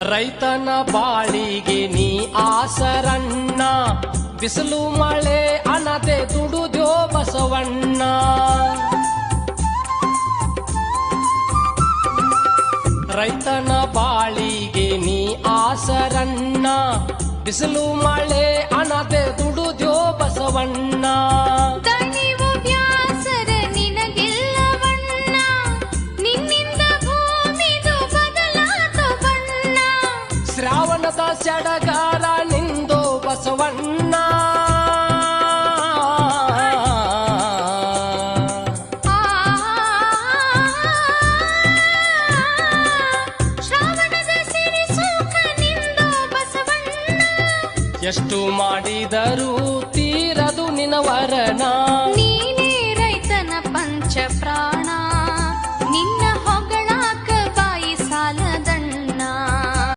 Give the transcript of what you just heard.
ರೈತನ ಬಾಳಿಗೆ ನೀ ಆಸರಣ್ಣ, ಬಿಸಿಲು ಮಳೆ ಅನದೆ ದುಡುದ್ಯೋ ಬಸವಣ್ಣ. ರೈತನ ಬಾಳಿಗೆ ನೀ ಆಸರಣ್ಣ, ಬಿಸಿಲು ಮಳೆ ಅನದೆ ದುಡುದ್ಯೋ ಬಸವಣ್ಣ. ಶ್ರಾವಣದ ಸಡಗಾರ ನಿಂದು ಬಸವಣ್ಣ, ಶ್ರಾವಣದ ಸಿರಿ ಸುಖ ನಿಂದು ಬಸವಣ್ಣ. ಎಷ್ಟು ಮಾಡಿದರೂ ತೀರದು ನಿನವರನ, ನೀನೇ ರೈತನ ಪಂಚ ಪ್ರಾಣ.